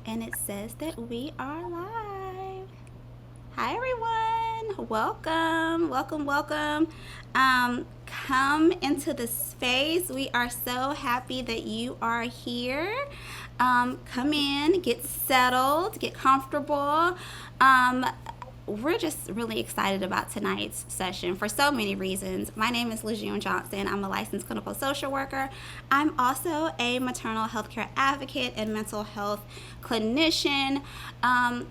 And it says that we are live. Hi, everyone. Welcome, welcome, welcome. Come into the space. We are so happy that you are here. Come in, get settled, get comfortable. Um, we're just really excited about tonight's session for so many reasons. My name is Lejeune Johnson. I'm a licensed clinical social worker. I'm also a maternal healthcare advocate and mental health clinician.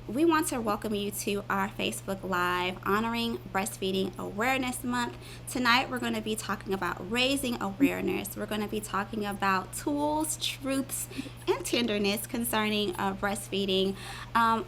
We want to welcome you to our Facebook Live honoring Breastfeeding Awareness Month. Tonight, we're going to be talking about raising awareness. We're going to be talking about tools, truths, and tenderness concerning breastfeeding.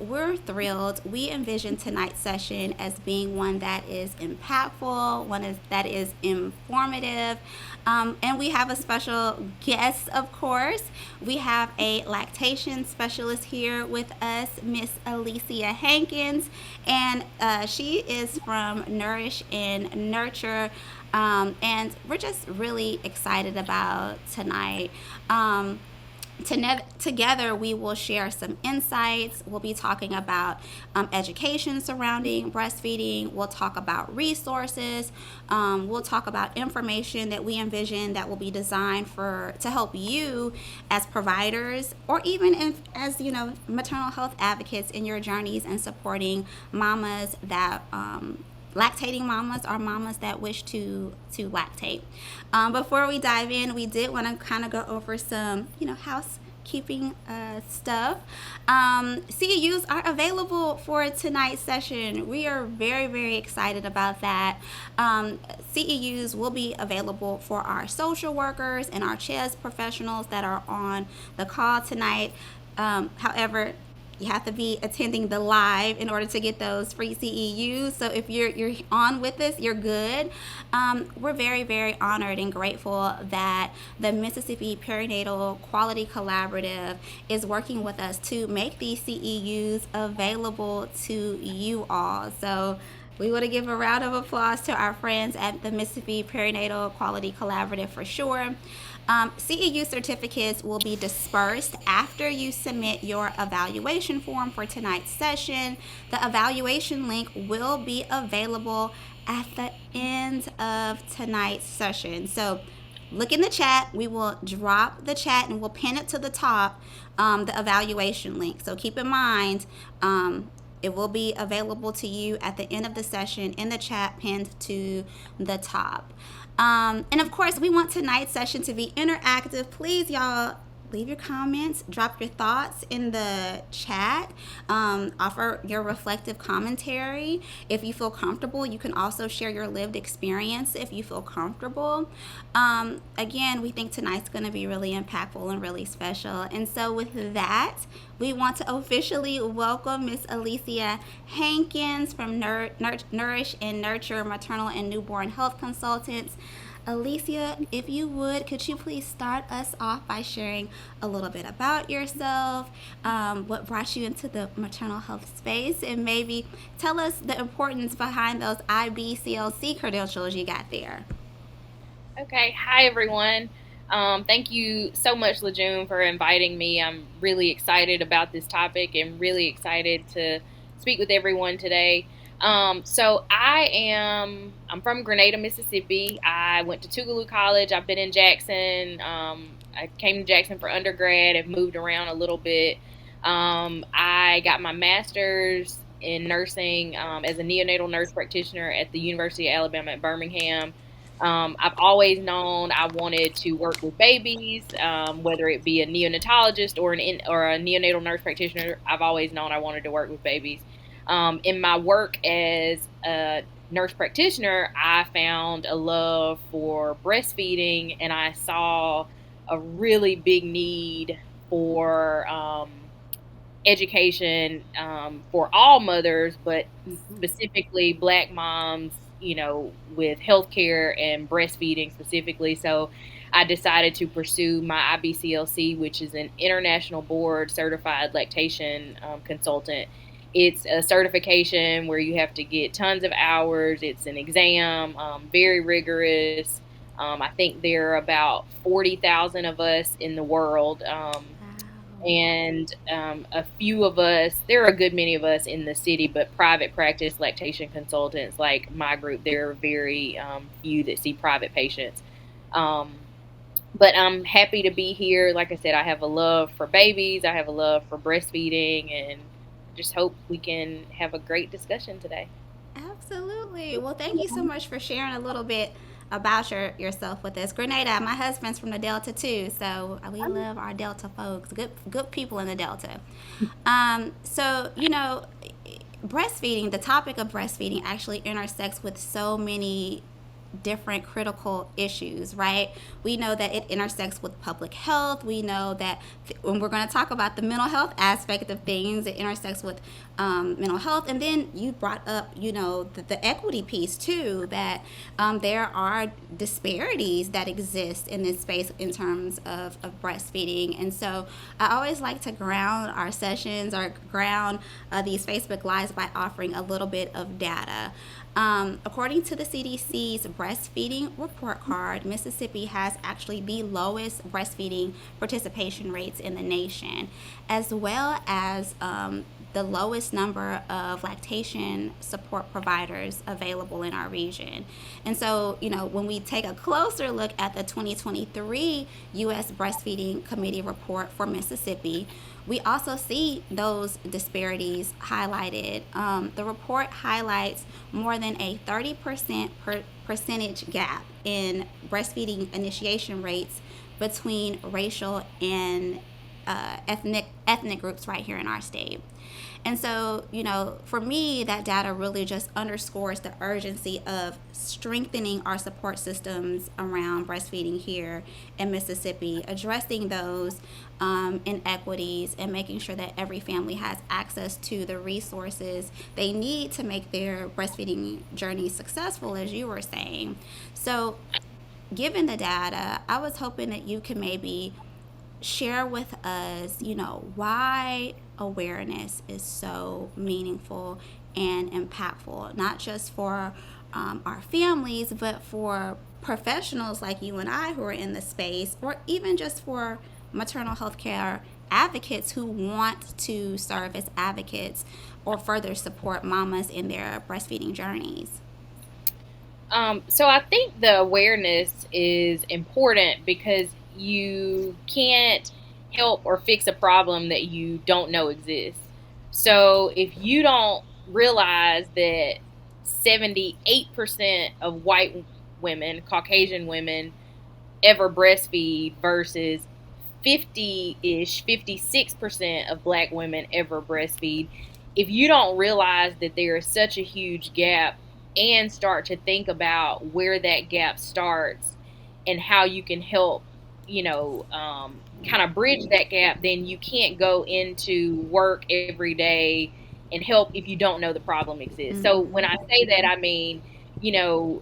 We're thrilled. We envision tonight's session as being one that is impactful, that is informative, and we have a special guest, of course. We have a lactation specialist here with us, Miss Alicia Hankins, and she is from Nourish and Nurture. And we're just really excited about tonight. Together, we will share some insights. We'll be talking about education surrounding breastfeeding. We'll talk about resources. We'll talk about information that we envision that will be designed for to help you as providers, or even as maternal health advocates in your journeys and supporting mamas that lactating mamas or mamas that wish to lactate. Before we dive in, we did want to kind of go over some housekeeping stuff. CEUs are available for tonight's session. We are very, very excited about that. CEUs will be available for our social workers and our CHES professionals that are on the call tonight. However, you have to be attending the live in order to get those free CEUs. So if you're on with us, you're good. We're very, very honored and grateful that the Mississippi Perinatal Quality Collaborative is working with us to make these CEUs available to you all. So we want to give a round of applause to our friends at the Mississippi Perinatal Quality Collaborative for sure. CEU certificates will be dispersed after you submit your evaluation form for tonight's session. The evaluation link will be available at the end of tonight's session. So look in the chat. We will drop the chat and we'll pin it to the top, the evaluation link. So keep in mind, it will be available to you at the end of the session in the chat pinned to the top. And of course, we want tonight's session to be interactive. Please, y'all, leave your comments, drop your thoughts in the chat, offer your reflective commentary. If you feel comfortable, you can also share your lived experience if you feel comfortable. Again, we think tonight's going to be really impactful and really special. And so, with that, we want to officially welcome Miss Alicia Hankins from Nourish and Nurture Maternal and Newborn Health Consultants. Alicia, if you would, could you please start us off by sharing a little bit about yourself, what brought you into the maternal health space, and maybe tell us the importance behind those IBCLC credentials you got there? Okay, hi everyone. Thank you so much, Lejeune, for inviting me. I'm really excited about this topic and really excited to speak with everyone today. I'm from Grenada, Mississippi. I went to Tougaloo College. I've been in Jackson. I came to Jackson for undergrad. I've moved around a little bit. I got my master's in nursing as a neonatal nurse practitioner at the University of Alabama at Birmingham. I've always known I wanted to work with babies, whether it be a neonatologist or a neonatal nurse practitioner. I've always known I wanted to work with babies. In my work as a nurse practitioner, I found a love for breastfeeding, and I saw a really big need for education for all mothers, but Mm-hmm. specifically Black moms, with healthcare and breastfeeding specifically. So I decided to pursue my IBCLC, which is an international board certified lactation consultant. It's a certification where you have to get tons of hours. It's an exam, very rigorous. I think there are about 40,000 of us in the world. And a few of us, there are a good many of us in the city, but private practice lactation consultants like my group, there are very few that see private patients. Um, but I'm happy to be here. Like I said, I have a love for babies, I have a love for breastfeeding, and I just hope we can have a great discussion today. Absolutely. Well, thank you so much for sharing a little bit about yourself with us. Grenada, my husband's from the Delta too, so we love our Delta folks. Good people in the Delta. So breastfeeding, the topic of breastfeeding actually intersects with so many different critical issues, right? We know that it intersects with public health. We know that when we're going to talk about the mental health aspect of things, it intersects with mental health. And then you brought up, the equity piece too, that there are disparities that exist in this space in terms of breastfeeding. And so I always like to ground our sessions or ground these Facebook Lives by offering a little bit of data. According to the CDC's breastfeeding report card, Mississippi has actually the lowest breastfeeding participation rates in the nation, as well as the lowest number of lactation support providers available in our region. And so, when we take a closer look at the 2023 U.S. Breastfeeding Committee report for Mississippi, we also see those disparities highlighted. The report highlights more than a 30% percentage gap in breastfeeding initiation rates between racial and ethnic groups right here in our state. And so, for me, that data really just underscores the urgency of strengthening our support systems around breastfeeding here in Mississippi, addressing those inequities, and making sure that every family has access to the resources they need to make their breastfeeding journey successful, as you were saying. So, given the data, I was hoping that you could maybe share with us, why awareness is so meaningful and impactful, not just for our families, but for professionals like you and I who are in the space, or even just for maternal health care advocates who want to serve as advocates or further support mamas in their breastfeeding journeys. So I think the awareness is important because you can't help or fix a problem that you don't know exists. So if you don't realize that 78% of white women, Caucasian women, ever breastfeed versus 50 ish, 56% of black women ever breastfeed. If you don't realize that there is such a huge gap and start to think about where that gap starts and how you can help, kind of bridge that gap, then you can't go into work every day and help if you don't know the problem exists. So when Mm-hmm. I say that, I mean, you know,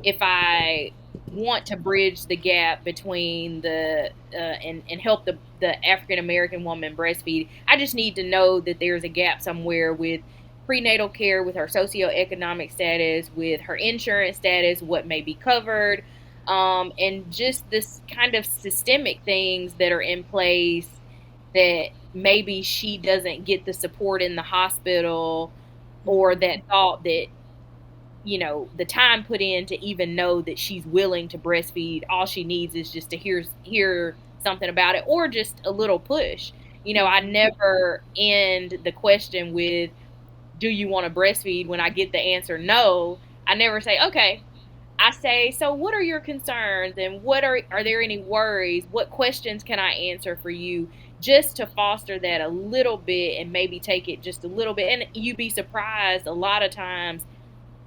if I want to bridge the gap between and help the African American woman breastfeed, I just need to know that there's a gap somewhere with prenatal care, with her socioeconomic status, with her insurance status, what may be covered, and just this kind of systemic things that are in place that maybe she doesn't get the support in the hospital, or Mm-hmm. that thought that the time put in to even know that she's willing to breastfeed, all she needs is just to hear something about it, or just a little push. I Mm-hmm. never end the question with, do you want to breastfeed? When I get the answer no, I never say, okay. I say, so what are your concerns, and are there any worries? What questions can I answer for you, just to foster that a little bit and maybe take it just a little bit. And you'd be surprised, a lot of times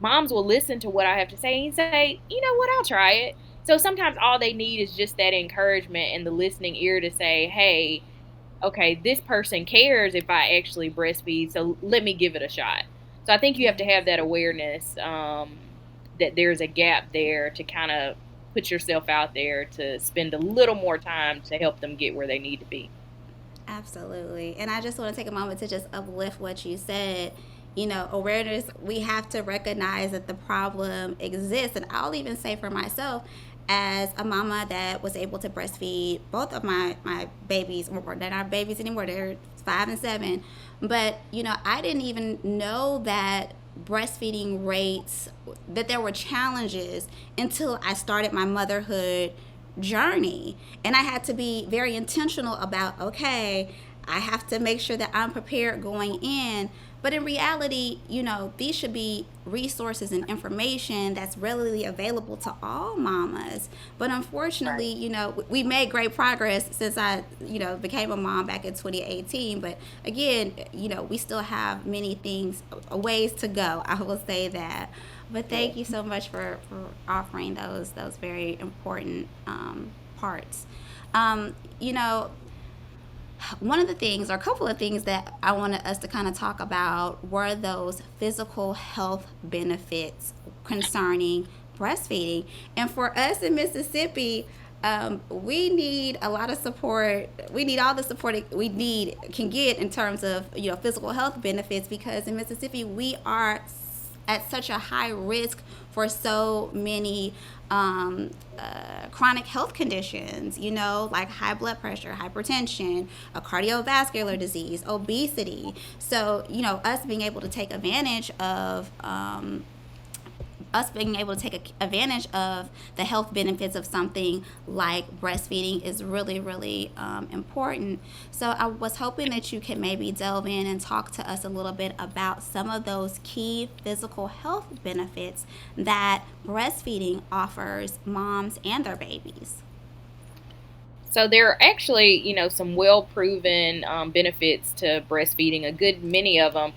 moms will listen to what I have to say and say, you know what, I'll try it. So sometimes all they need is just that encouragement and the listening ear to say, hey, okay, this person cares if I actually breastfeed, so let me give it a shot. So I think you have to have that awareness, that there's a gap there, to kind of put yourself out there to spend a little more time to help them get where they need to be. Absolutely. And I just want to take a moment to just uplift what you said. Awareness, we have to recognize that the problem exists. And I'll even say for myself, as a mama that was able to breastfeed both of my babies, or they're not babies anymore, they're 5 and 7. But, I didn't even know that breastfeeding rates, that there were challenges until I started my motherhood journey. And I had to be very intentional about, okay, I have to make sure that I'm prepared going in. But in reality, these should be resources and information that's readily available to all mamas. But unfortunately, Right. we made great progress since I, became a mom back in 2018. But again, we still have many things, ways to go. I will say that. But thank Yes. you so much for offering those very important parts. Um, you know, One of the things, or a couple of things that I wanted us to kind of talk about were those physical health benefits concerning breastfeeding. And for us in Mississippi, we need a lot of support. We need all the support we need can get in terms of physical health benefits, because in Mississippi we are at such a high risk for so many chronic health conditions, like high blood pressure, hypertension, a cardiovascular disease, obesity. So, us being able to take advantage of the health benefits of something like breastfeeding is really, really important. So I was hoping that you could maybe delve in and talk to us a little bit about some of those key physical health benefits that breastfeeding offers moms and their babies. So there are actually, some well-proven benefits to breastfeeding. A good many of them.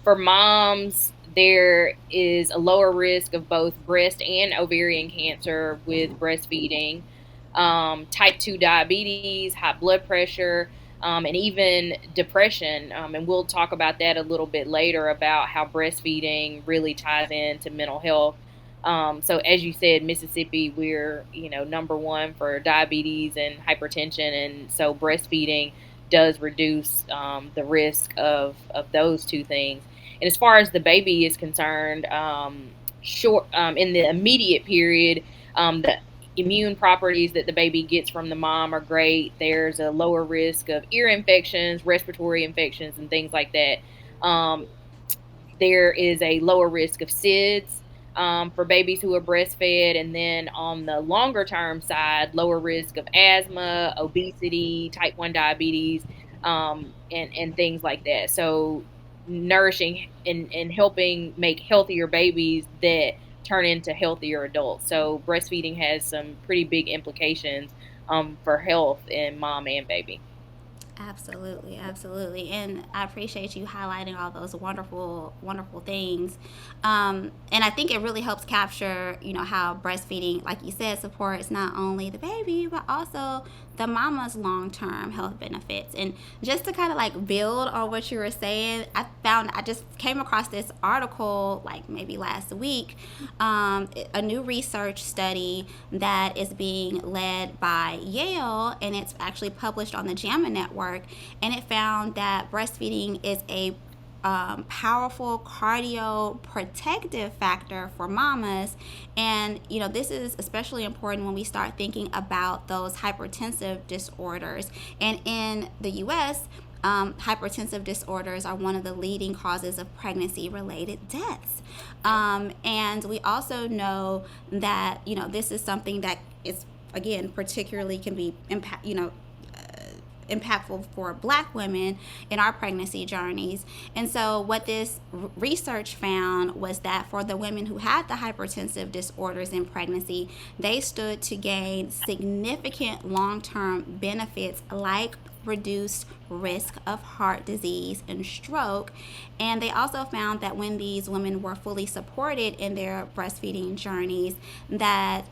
For moms, there is a lower risk of both breast and ovarian cancer with breastfeeding. Type 2 diabetes, high blood pressure, and even depression. And we'll talk about that a little bit later about how breastfeeding really ties into mental health. So as you said, Mississippi, we're number one for diabetes and hypertension, and so breastfeeding does reduce the risk of those two things. And as far as the baby is concerned, short in the immediate period, the immune properties that the baby gets from the mom are great. There's a lower risk of ear infections, respiratory infections, and things like that. Um, there is a lower risk of SIDS for babies who are breastfed. And then on the longer term side, lower risk of asthma, obesity, type 1 diabetes, and things like that. So, nourishing and helping make healthier babies that turn into healthier adults. So, breastfeeding has some pretty big implications for health in mom and baby. Absolutely, absolutely, and I appreciate you highlighting all those wonderful, wonderful things. And I think it really helps capture, how breastfeeding, like you said, supports not only the baby but also the mama's long-term health benefits. And just to kind of like build on what you were saying, I just came across this article like maybe last week, a new research study that is being led by Yale, and it's actually published on the JAMA Network, and it found that breastfeeding is a powerful cardio protective factor for mamas. And this is especially important when we start thinking about those hypertensive disorders. And in the US, hypertensive disorders are one of the leading causes of pregnancy related deaths. And we also know that this is something that is, again, particularly can be impactful for black women in our pregnancy journeys. And so what this research found was that for the women who had the hypertensive disorders in pregnancy, they stood to gain significant long-term benefits like reduced risk of heart disease and stroke. And they also found that when these women were fully supported in their breastfeeding journeys, that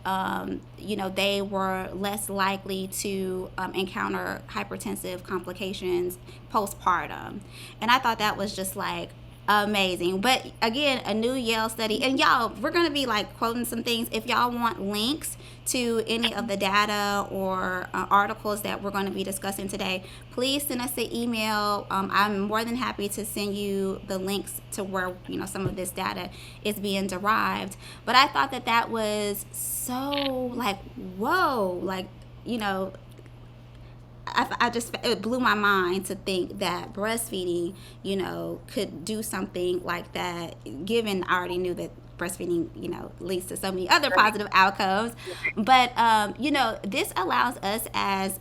they were less likely to encounter hypertensive complications postpartum. And I thought that was just like Amazing. But again, a new Yale study, and y'all, we're going to be like quoting some things. If y'all want links to any of the data or articles that we're going to be discussing today, please send us an email. I'm more than happy to send you the links to where, some of this data is being derived. But I thought that that was so like, whoa, like, you know, I just, it blew my mind to think that breastfeeding, could do something like that. Given I already knew that breastfeeding, leads to so many other Right. positive outcomes, but this allows us as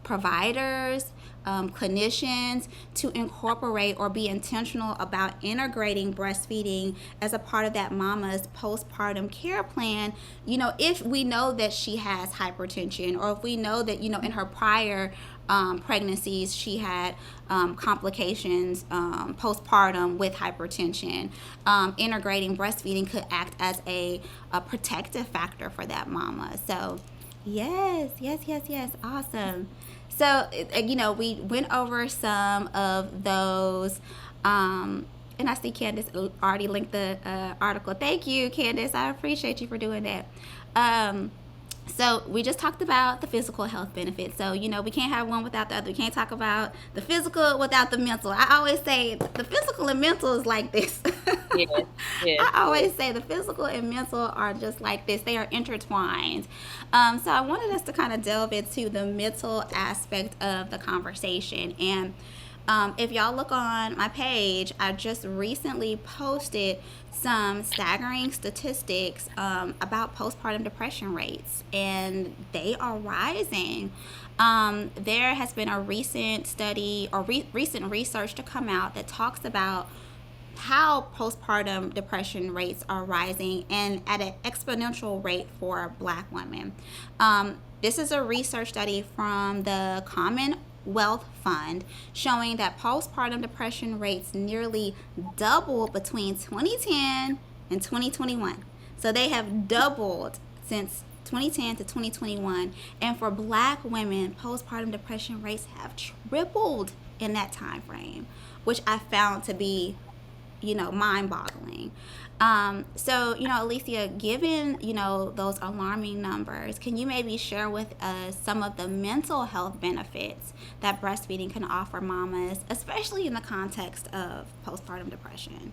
providers, clinicians to incorporate or be intentional about integrating breastfeeding as a part of that mama's postpartum care plan. If we know that she has hypertension, or if we know that, in her prior pregnancies she had complications postpartum with hypertension, integrating breastfeeding could act as a protective factor for that mama. So, yes, yes, yes, yes. Awesome. So, we went over some of those. And I see Candace already linked the article. Thank you, Candace. I appreciate you for doing that. Um, so we just talked about the physical health benefits. So, we can't have one without the other. We can't talk about the physical without the mental. I always say the physical and mental is like this. Yes, yes. I always say the physical and mental are just like this. They are intertwined. So I wanted us to kind of delve into the mental aspect of the conversation. And if y'all look on my page, I just recently posted some staggering statistics about postpartum depression rates, and they are rising. There has been a recent study or recent research to come out that talks about how postpartum depression rates are rising and at an exponential rate for Black women. This is a research study from the Commonwealth Fund showing that postpartum depression rates nearly doubled between 2010 and 2021. So they have doubled since 2010 to 2021. And for Black women, postpartum depression rates have tripled in that time frame, which I found to be mind boggling. So, Alicia, given, those alarming numbers, can you maybe share with us some of the mental health benefits that breastfeeding can offer mamas, especially in the context of postpartum depression?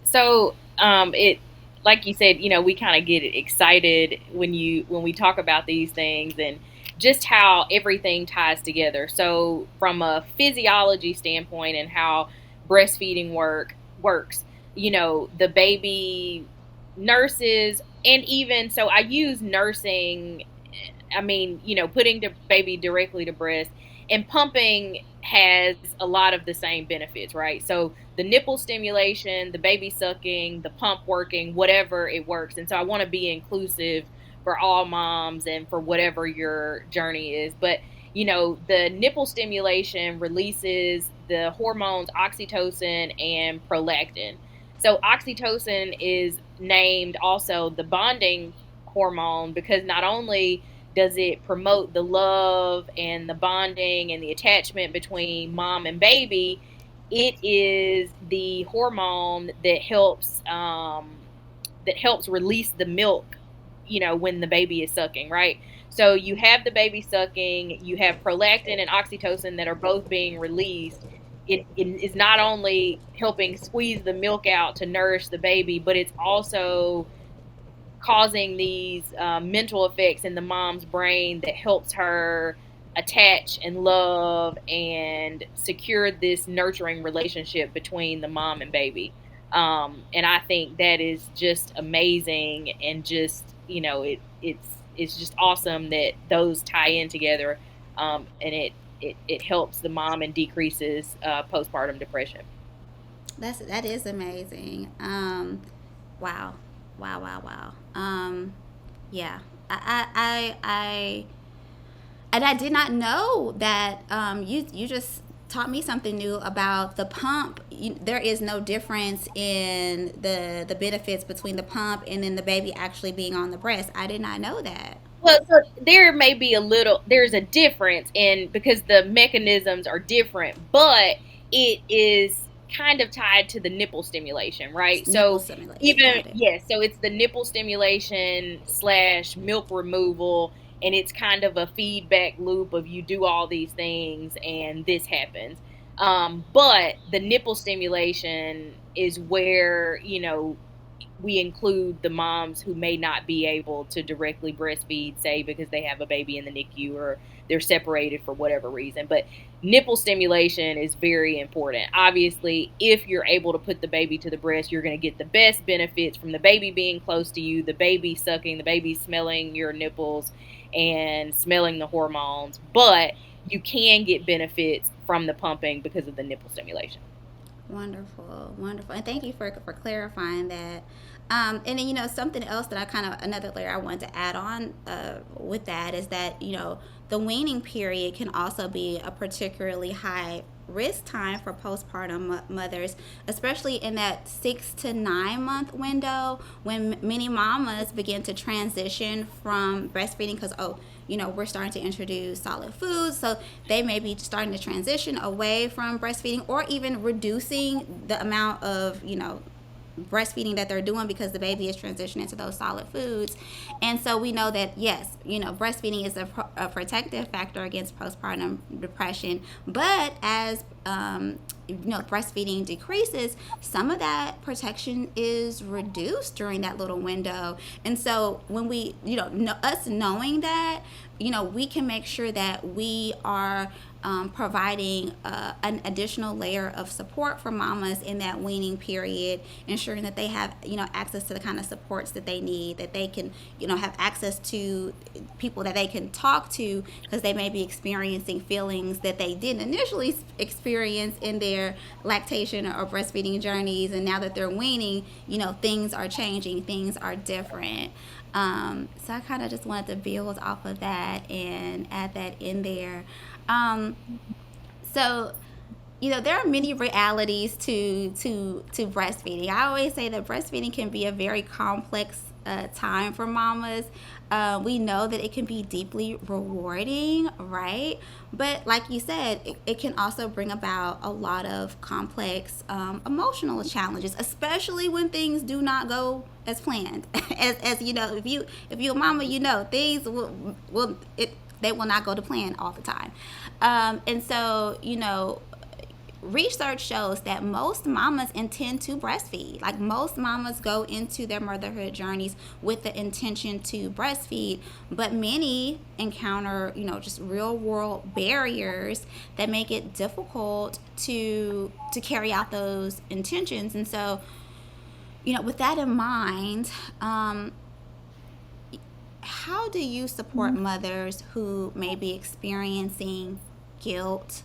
So, it like you said, we kind of get excited when we talk about these things and just how everything ties together. So, from a physiology standpoint and how breastfeeding works, the baby nurses, and even so, I use nursing. I mean, putting the baby directly to breast and pumping has a lot of the same benefits, right? So the nipple stimulation, the baby sucking, the pump working, whatever it works. And so I want to be inclusive for all moms and for whatever your journey is. But, the nipple stimulation releases the hormones oxytocin and prolactin. So oxytocin is named also the bonding hormone because not only does it promote the love and the bonding and the attachment between mom and baby, it is the hormone that helps release the milk, when the baby is sucking, right? So you have the baby sucking, you have prolactin and oxytocin that are both being released. It is not only helping squeeze the milk out to nourish the baby, but it's also causing these mental effects in the mom's brain that helps her attach and love and secure this nurturing relationship between the mom and baby. And I think that is just amazing, and just it's just awesome that those tie in together, and it helps the mom and decreases postpartum depression. That is amazing. Wow, wow, wow, wow. Yeah, and I did not know that. You just taught me something new about the pump. There is no difference in the benefits between the pump and then the baby actually being on the breast. I did not know that. Well, so there may be there's a difference in because the mechanisms are different, but it is kind of tied to the nipple stimulation, right? Nipple So stimulation. even, Got it. yes, so it's the nipple stimulation slash milk removal, and it's kind of a feedback loop of you do all these things and this happens. But the nipple stimulation is where, we include the moms who may not be able to directly breastfeed, say because they have a baby in the NICU or they're separated for whatever reason. But nipple stimulation is very important. Obviously, if you're able to put the baby to the breast, you're going to get the best benefits from the baby being close to you, the baby sucking, the baby smelling your nipples and smelling the hormones. But you can get benefits from the pumping because of the nipple stimulation. Wonderful, wonderful, and thank you for clarifying that. And then something else that I kind of another layer I wanted to add on with that is that the weaning period can also be a particularly high risk time for postpartum mothers, especially in that 6 to 9 month window when many mamas begin to transition from breastfeeding because we're starting to introduce solid foods, so they may be starting to transition away from breastfeeding or even reducing the amount of breastfeeding that they're doing because the baby is transitioning to those solid foods. And so we know that yes, breastfeeding is a protective factor against postpartum depression, but as breastfeeding decreases, some of that protection is reduced during that little window. And so when we us knowing that, we can make sure that we are providing an additional layer of support for mamas in that weaning period, ensuring that they have access to the kind of supports that they need, that they can have access to people that they can talk to because they may be experiencing feelings that they didn't initially experience in their lactation or breastfeeding journeys, and now that they're weaning, things are changing, things are different. So I kind of just wanted to build off of that and add that in there. Um, so there are many realities to breastfeeding. I always say that breastfeeding can be a very complex time for mamas. We know that it can be deeply rewarding, right? But like you said, it can also bring about a lot of complex emotional challenges, especially when things do not go as planned. As if you're a mama, things will it they will not go to plan all the time. And so, research shows that most mamas intend to breastfeed. Like most mamas go into their motherhood journeys with the intention to breastfeed, but many encounter, just real world barriers that make it difficult to carry out those intentions. And so, with that in mind, how do you support mothers who may be experiencing guilt,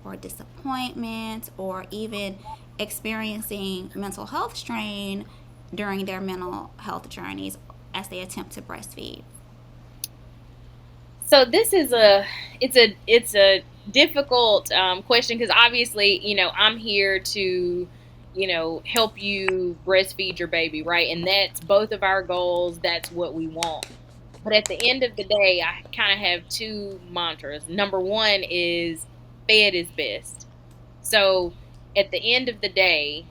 or disappointment, or even experiencing mental health strain during their mental health journeys as they attempt to breastfeed? So this is a difficult question because obviously I'm here to help you breastfeed your baby, right? And that's both of our goals. That's what we want. But at the end of the day, I kind of have two mantras. Number one is fed is best. So at the end of the day,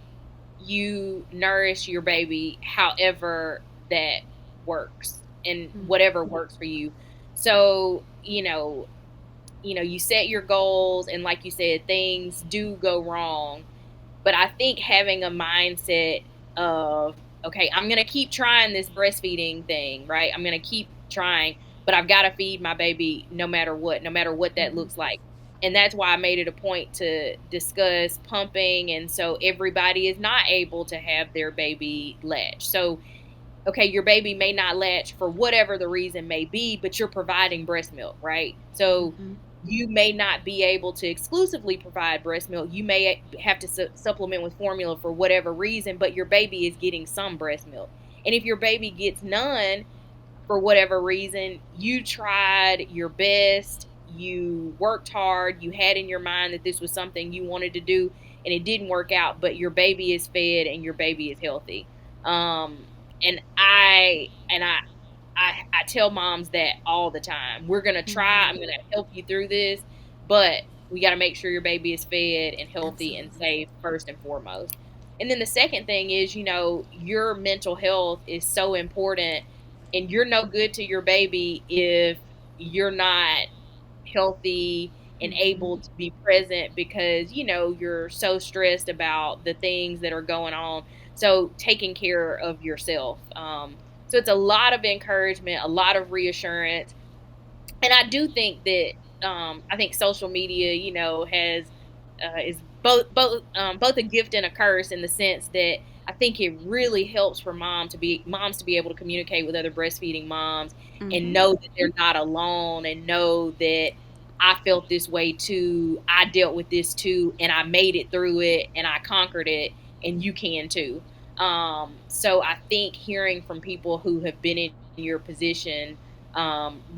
you nourish your baby however that works and whatever works for you. So, you set your goals and like you said, things do go wrong. But I think having a mindset of, okay, I'm going to keep trying this breastfeeding thing, right? I'm going to keep trying, but I've got to feed my baby no matter what that looks like. And that's why I made it a point to discuss pumping. And so everybody is not able to have their baby latch. So, okay, your baby may not latch for whatever the reason may be, but you're providing breast milk, right? So Mm-hmm. you may not be able to exclusively provide breast milk. You may have to supplement with formula for whatever reason, but your baby is getting some breast milk. And if your baby gets none for whatever reason, you tried your best, you worked hard, you had in your mind that this was something you wanted to do, and it didn't work out, but your baby is fed and your baby is healthy. Um, and I tell moms that all the time. We're gonna try. I'm gonna help you through this, but We got to make sure your baby is fed and healthy and Absolutely. safe first and foremost. And then the second thing is, your mental health is so important, and you're no good to your baby if you're not healthy and able Mm-hmm. to be present, because you're so stressed about the things that are going on. So taking care of yourself. So it's a lot of encouragement, a lot of reassurance. And I do think that I think social media, has is both a gift and a curse, in the sense that I think it really helps for moms to be able to communicate with other breastfeeding moms and Mm-hmm. know that they're not alone, and know that I felt this way too, I dealt with this too, and I made it through it, and I conquered it, and you can too. So I think hearing from people who have been in your position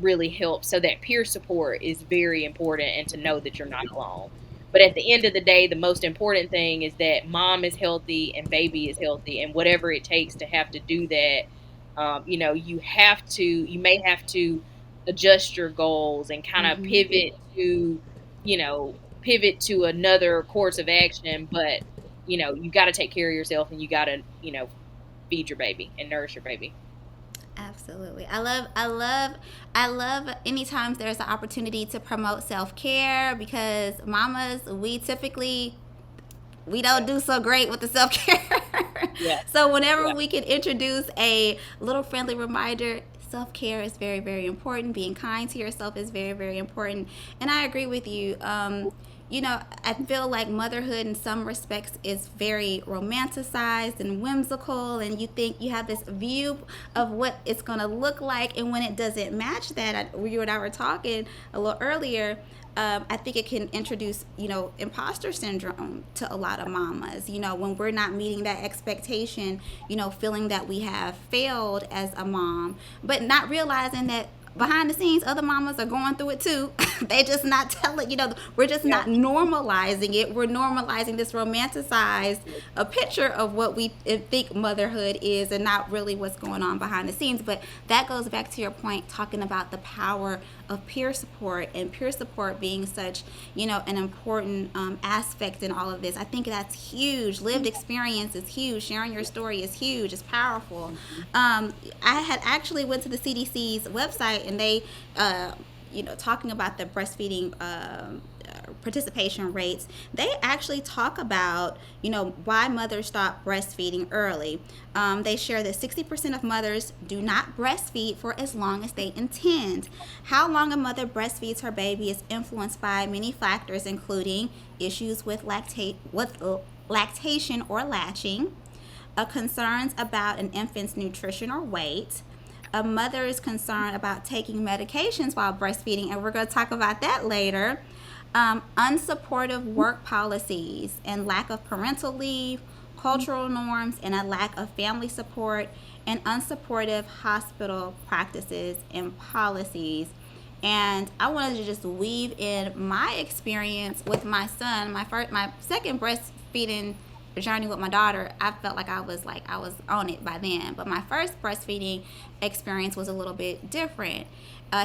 really helps. So that peer support is very important, and to know that you're not alone. But at the end of the day, the most important thing is that mom is healthy and baby is healthy, and whatever it takes to have to do that, you may have to adjust your goals and kind of Mm-hmm. pivot to another course of action. But you got to take care of yourself, and you got to feed your baby and nourish your baby. Absolutely. I love anytime there's an opportunity to promote self-care, because mamas, we don't do so great with the self-care. Yeah, So whenever yeah. we can introduce a little friendly reminder, self-care is very, very important. Being kind to yourself is very, very important. And I agree with you. I feel like motherhood in some respects is very romanticized and whimsical, and you think you have this view of what it's going to look like, and when it doesn't match that, you and I were talking a little earlier. I think it can introduce, imposter syndrome to a lot of mamas. When we're not meeting that expectation, feeling that we have failed as a mom, but not realizing that behind the scenes other mamas are going through it too. They just not telling, we're just Yeah. not normalizing it. We're normalizing this romanticized a picture of what we think motherhood is, and not really what's going on behind the scenes. But that goes back to your point, talking about the power of peer support, and peer support being such, an important aspect in all of this. I think that's huge. Lived experience is huge. Sharing your story is huge. It's powerful. I had actually went to the CDC's website, and they, talking about the breastfeeding participation rates, they actually talk about, why mothers stop breastfeeding early. They share that 60% of mothers do not breastfeed for as long as they intend. How long a mother breastfeeds her baby is influenced by many factors, including issues with lactation or latching, concerns about an infant's nutrition or weight, a mother is concerned about taking medications while breastfeeding, and we're going to talk about that later. Unsupportive work policies and lack of parental leave, cultural norms, and a lack of family support, and unsupportive hospital practices and policies. And I wanted to just weave in my experience with my son. My second breastfeeding journey with my daughter, I felt like I was on it by then. But my first breastfeeding experience was a little bit different.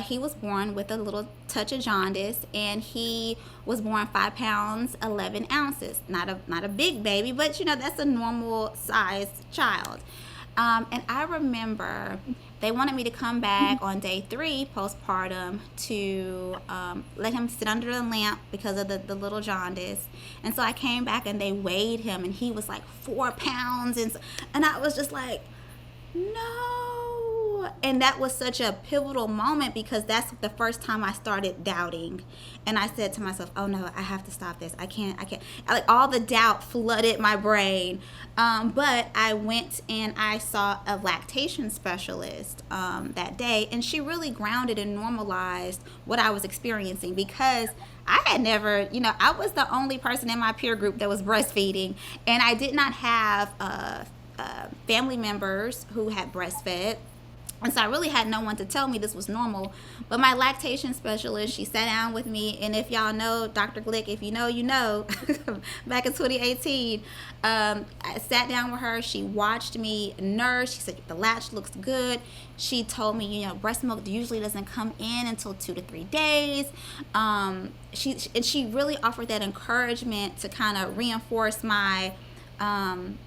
He was born with a little touch of jaundice, and he was born 5 pounds 11 ounces. Not a big baby, but that's a normal sized child. And I remember they wanted me to come back on day 3 postpartum to let him sit under the lamp because of the little jaundice. And so I came back, and they weighed him, and he was like 4 pounds. And I was just like, no. And that was such a pivotal moment, because that's the first time I started doubting. And I said to myself, oh no, I have to stop this. I can't. Like, all the doubt flooded my brain. But I went and I saw a lactation specialist that day, and she really grounded and normalized what I was experiencing, because I had never, I was the only person in my peer group that was breastfeeding, and I did not have family members who had breastfed. And so I really had no one to tell me this was normal. But my lactation specialist, she sat down with me. And if y'all know Dr. Glick, if you know, you know, back in 2018, I sat down with her. She watched me nurse. She said, the latch looks good. She told me, you know, breast milk usually doesn't come in until 2 to 3 days. She really offered that encouragement to kind of reinforce um,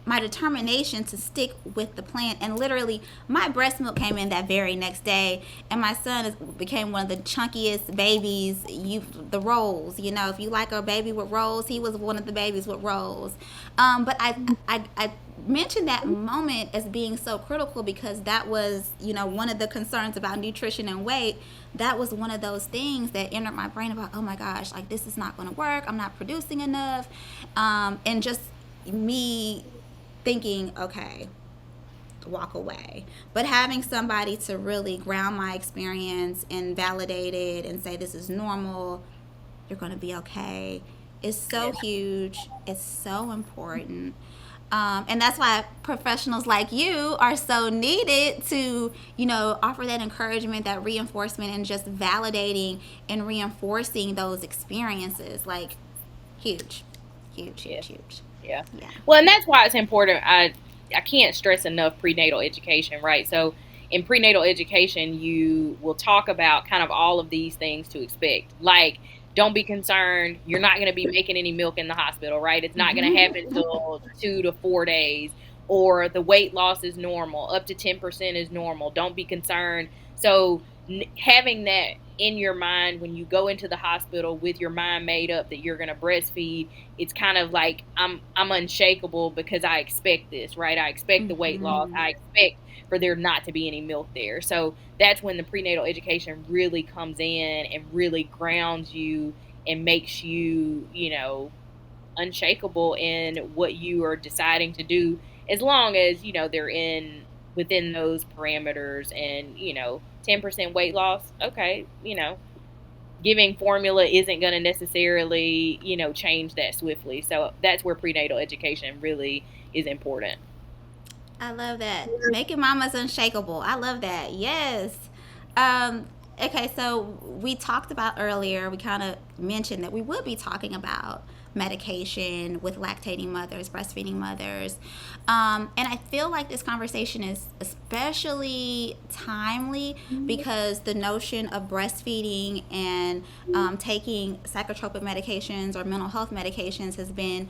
my determination to stick with the plan. And literally my breast milk came in that very next day, and my son became one of the chunkiest babies. The rolls, you know, if you like a baby with rolls, he was one of the babies with rolls. But I mentioned that moment as being so critical because that was, you know, one of the concerns about nutrition and weight. That was one of those things that entered my brain about, oh my gosh, like this is not going to work, I'm not producing enough. And just me thinking, okay, walk away. But having somebody to really ground my experience and validate it and say, this is normal, you're going to be okay, is so Yeah. huge. It's so important. And that's why professionals like you are so needed to, you know, offer that encouragement, that reinforcement, and just validating and reinforcing those experiences. Like, huge, huge, Yeah. huge, huge. Yeah. Yeah. Well, and that's why it's important. I can't stress enough prenatal education, right? So in prenatal education, you will talk about kind of all of these things to expect. Like, don't be concerned. You're not going to be making any milk in the hospital, right? It's not going to happen till 2 to 4 days. Or the weight loss is normal. Up to 10% is normal. Don't be concerned. So having that in your mind when you go into the hospital with your mind made up that you're going to breastfeed, it's kind of like I'm unshakable because I expect this, right? I expect the weight loss. Mm-hmm. I expect for there not to be any milk there. So that's when the prenatal education really comes in and really grounds you and makes you, you know, unshakable in what you are deciding to do, as long as, you know, they're in within those parameters. And, you know, 10% weight loss, okay, you know, giving formula isn't going to necessarily, you know, change that swiftly. So that's where prenatal education really is important. I love that. Making mamas unshakable. I love that. Yes. Um, okay, so we talked about earlier, we kind of mentioned that we would be talking about medication with lactating mothers, breastfeeding mothers. And I feel like this conversation is especially timely because the notion of breastfeeding and taking psychotropic medications or mental health medications has been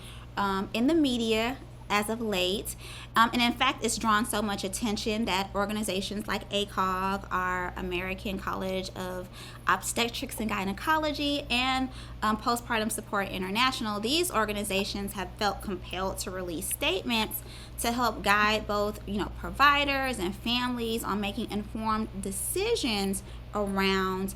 in the media as of late. And in fact, it's drawn so much attention that organizations like ACOG, our American College of Obstetrics and Gynecology, and Postpartum Support International, these organizations have felt compelled to release statements to help guide both, you know, providers and families on making informed decisions around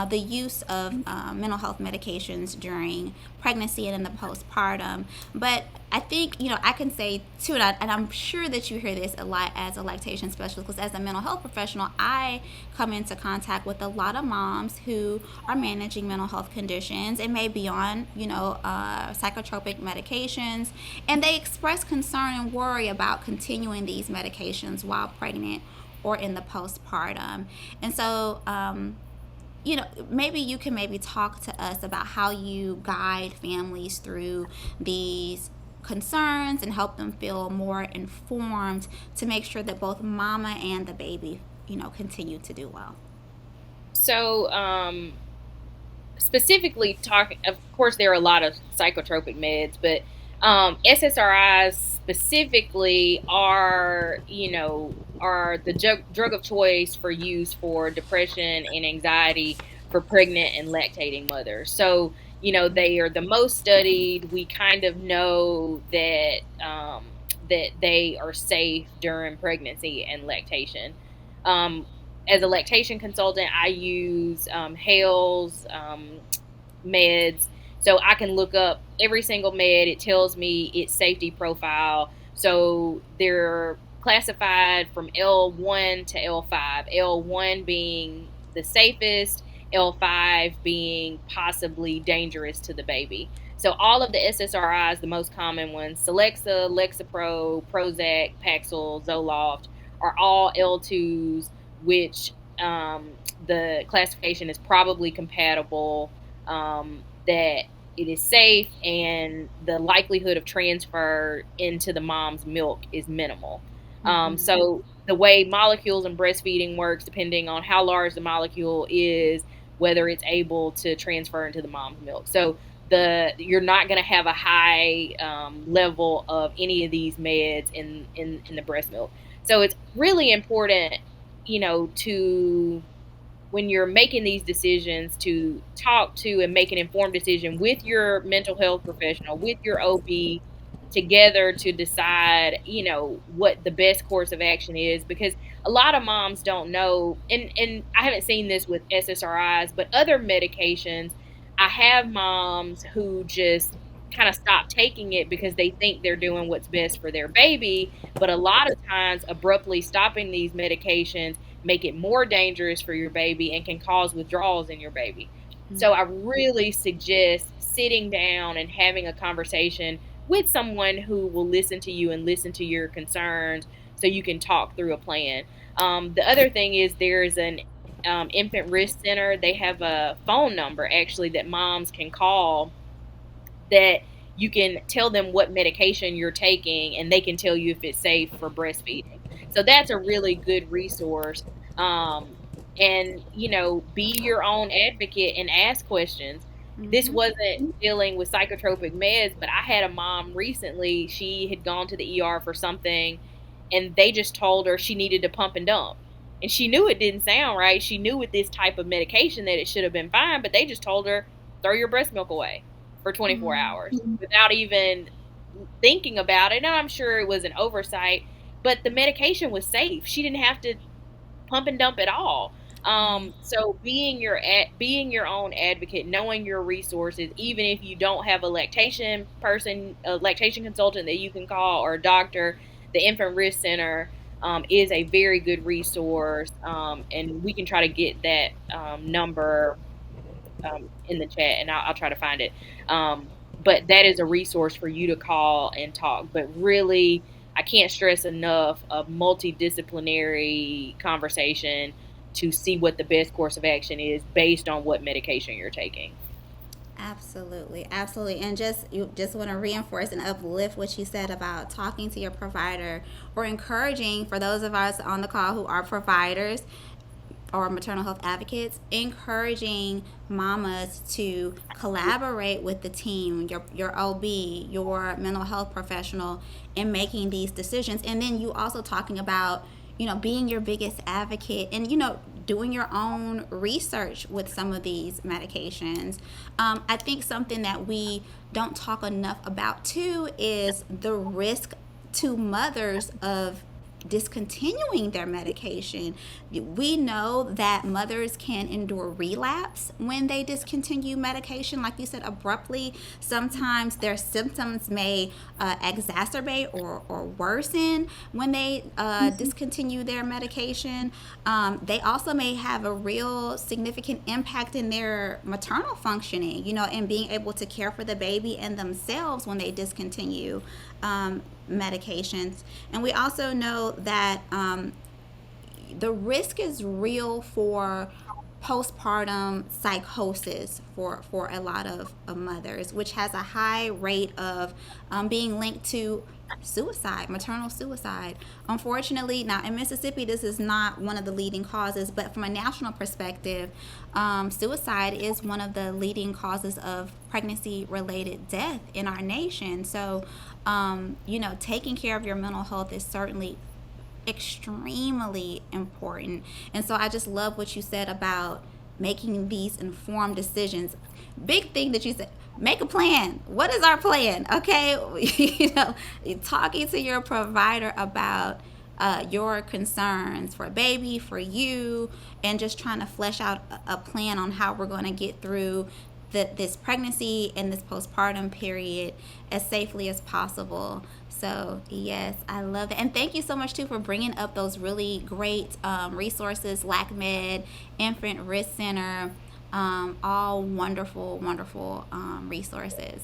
the use of mental health medications during pregnancy and in the postpartum. But I think, you know, I can say too, and I'm sure that you hear this a lot as a lactation specialist, because as a mental health professional, I come into contact with a lot of moms who are managing mental health conditions and may be on, you know, psychotropic medications, and they express concern and worry about continuing these medications while pregnant or in the postpartum. And so, you know, maybe you can maybe talk to us about how you guide families through these concerns and help them feel more informed to make sure that both mama and the baby, you know, continue to do well. So, specifically talking, of course, there are a lot of psychotropic meds, but SSRIs specifically are, you know, are the drug of choice for use for depression and anxiety for pregnant and lactating mothers. So, you know, they are the most studied. We kind of know that that they are safe during pregnancy and lactation. Um, as a lactation consultant, I use Hale's meds. So I can look up every single med. It tells me its safety profile. So they're classified from L1 to L5. L1 being the safest, L5 being possibly dangerous to the baby. So all of the SSRIs, the most common ones, Celexa, Lexapro, Prozac, Paxil, Zoloft, are all L2s, which the classification is probably compatible, that it is safe, and the likelihood of transfer into the mom's milk is minimal. So the way molecules and breastfeeding works, depending on how large the molecule is, whether it's able to transfer into the mom's milk. So you're not going to have a high level of any of these meds in the breast milk. So it's really important, to, when you're making these decisions, to talk to and make an informed decision with your mental health professional, with your OB, together to decide, what the best course of action is. Because a lot of moms don't know, and I haven't seen this with SSRIs, but other medications, I have moms who just kind of stop taking it because they think they're doing what's best for their baby. But a lot of times, abruptly stopping these medications make it more dangerous for your baby and can cause withdrawals in your baby. So I really suggest sitting down and having a conversation with someone who will listen to you and listen to your concerns, so you can talk through a plan. The other thing is, there's an infant risk center. They have a phone number actually that moms can call, that you can tell them what medication you're taking, and they can tell you if it's safe for breastfeeding. So that's a really good resource. Um, and, be your own advocate and ask questions. This Mm-hmm. wasn't dealing with psychotropic meds, but I had a mom recently. She had gone to the ER for something, and they just told her she needed to pump and dump. And she knew it didn't sound right. She knew with this type of medication that it should have been fine, but they just told her, throw your breast milk away for 24 hours without even thinking about it. And I'm sure it was an oversight, but the medication was safe. She didn't have to pump and dump at all. Right. So being your own advocate, knowing your resources, even if you don't have a lactation person, a lactation consultant that you can call, or a doctor, the Infant Risk Center is a very good resource, and we can try to get that number in the chat, and I'll try to find it. But that is a resource for you to call and talk. But really, I can't stress enough a multidisciplinary conversation to see what the best course of action is based on what medication you're taking. Absolutely, absolutely, and just want to reinforce and uplift what you said about talking to your provider, or encouraging, for those of us on the call who are providers or maternal health advocates, encouraging mamas to collaborate with the team, your OB, your mental health professional, in making these decisions. And then you also talking about, being your biggest advocate, and doing your own research with some of these medications. I think something that we don't talk enough about too is the risk to mothers of discontinuing their medication. We know that mothers can endure relapse when they discontinue medication, like you said, abruptly. Sometimes their symptoms may exacerbate or worsen when they discontinue their medication. They also may have a real significant impact in their maternal functioning, and being able to care for the baby and themselves when they discontinue medications. And we also know that the risk is real for postpartum psychosis for a lot of mothers, which has a high rate of being linked to suicide, maternal suicide. Unfortunately, now in Mississippi, this is not one of the leading causes, but from a national perspective, suicide is one of the leading causes of pregnancy related death in our nation. So, taking care of your mental health is certainly extremely important. And so I just love what you said about making these informed decisions. Big thing that you said, make a plan. What is our plan? Okay. Talking to your provider about your concerns for baby, for you, and just trying to flesh out a plan on how we're going to get through this pregnancy and this postpartum period as safely as possible. So yes, I love it, and thank you so much too for bringing up those really great resources, LACMED, Infant Risk Center, all wonderful, wonderful resources.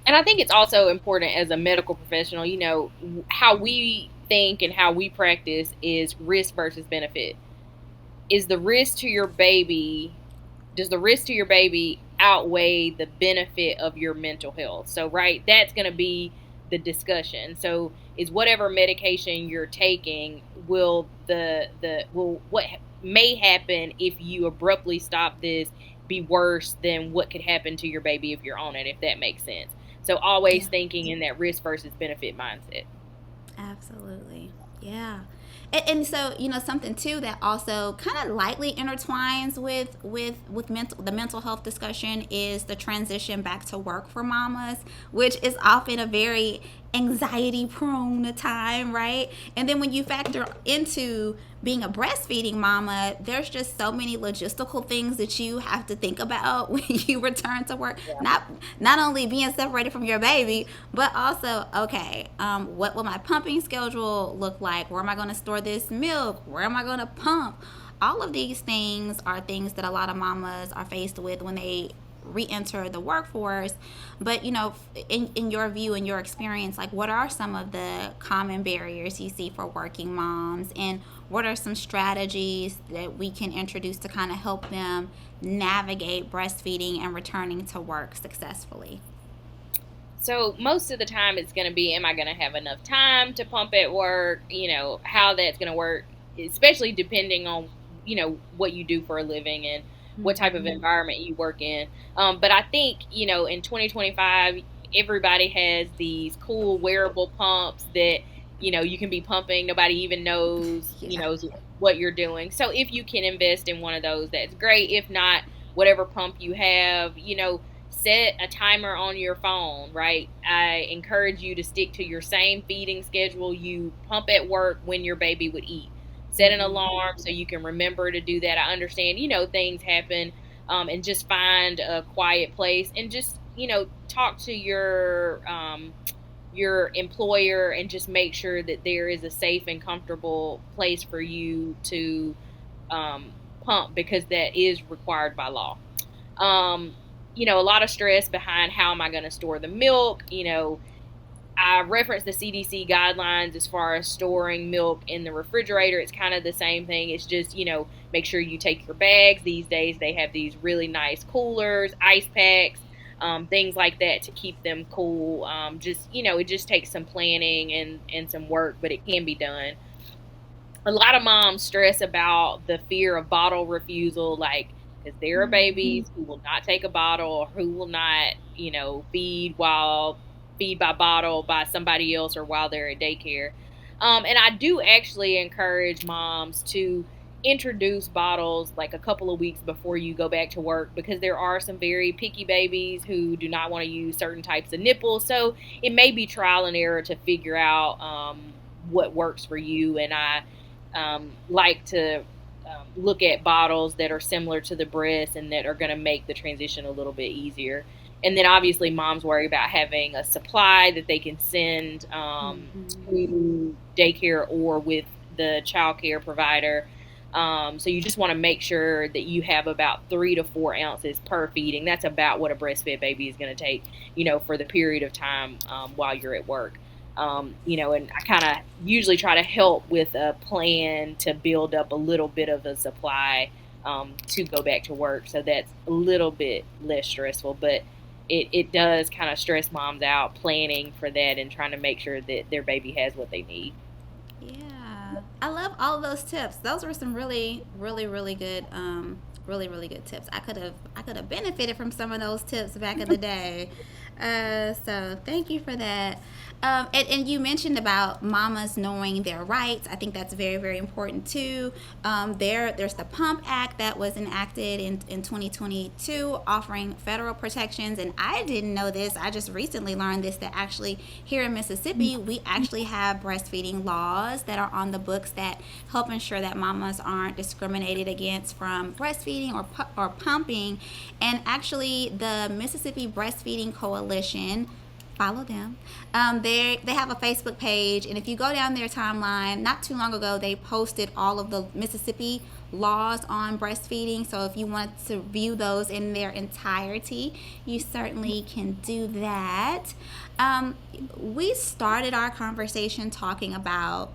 And I think it's also important as a medical professional, how we think and how we practice is risk versus benefit. Is the risk to your baby, does the risk to your baby outweigh the benefit of your mental health? So, right, that's going to be the discussion. So, is whatever medication you're taking, will what may happen if you abruptly stop this be worse than what could happen to your baby if you're on it, if that makes sense. So, always Yeah. thinking in that risk versus benefit mindset. Absolutely. Yeah. And so, something too that also kind of lightly intertwines with mental health discussion is the transition back to work for mamas, which is often a very anxiety prone time, right? And then when you factor into being a breastfeeding mama, there's just so many logistical things that you have to think about when you return to work. Yeah. Not only being separated from your baby, but also, okay, what will my pumping schedule look like? Where am I going to store this milk? Where am I going to pump? All of these things are things that a lot of mamas are faced with when they re-enter the workforce. But in your view and your experience, like, what are some of the common barriers you see for working moms, and what are some strategies that we can introduce to kind of help them navigate breastfeeding and returning to work successfully? So most of the time it's going to be, am I going to have enough time to pump at work? How that's going to work, especially depending on, what you do for a living and what type of Mm-hmm. environment you work in. But I think, in 2025, everybody has these cool wearable pumps that, you can be pumping. Nobody even knows, Yeah. what you're doing. So if you can invest in one of those, that's great. If not, whatever pump you have, set a timer on your phone, right? I encourage you to stick to your same feeding schedule. You pump at work when your baby would eat. Set an Mm-hmm. alarm so you can remember to do that. I understand, things happen, and just find a quiet place and just, talk to your employer and just make sure that there is a safe and comfortable place for you to pump, because that is required by law. um, a lot of stress behind how am I going to store the milk. I reference the CDC guidelines as far as storing milk in the refrigerator. It's kind of the same thing. It's just, make sure you take your bags. These days they have these really nice coolers, ice packs, things like that to keep them cool. Just, it just takes some planning and some work, but it can be done. A lot of moms stress about the fear of bottle refusal, like, because there are Mm-hmm. babies who will not take a bottle, or who will not, feed by bottle by somebody else, or while they're at daycare. And I do actually encourage moms to introduce bottles like a couple of weeks before you go back to work, because there are some very picky babies who do not want to use certain types of nipples. So it may be trial and error to figure out what works for you. And I like to look at bottles that are similar to the breast and that are going to make the transition a little bit easier. And then obviously, moms worry about having a supply that they can send Mm-hmm. to daycare or with the child care provider. So you just want to make sure that you have about 3 to 4 ounces per feeding. That's about what a breastfed baby is going to take, for the period of time while you're at work. And I kind of usually try to help with a plan to build up a little bit of a supply to go back to work. So that's a little bit less stressful, but it does kind of stress moms out planning for that and trying to make sure that their baby has what they need. Yeah, I love all of those tips. Those were some really, really, really good, really, really good tips. I could have benefited from some of those tips back in the day. So thank you for that. And you mentioned about mamas knowing their rights. I think that's very, very important too. There's the Pump Act that was enacted in 2022, offering federal protections. And I didn't know this. I just recently learned this, that actually here in Mississippi, we actually have breastfeeding laws that are on the books that help ensure that mamas aren't discriminated against from breastfeeding or pumping. And actually, the Mississippi Breastfeeding Coalition, follow them. They have a Facebook page, and if you go down their timeline, not too long ago they posted all of the Mississippi laws on breastfeeding. So if you want to view those in their entirety, you certainly can do that. Um, we started our conversation talking about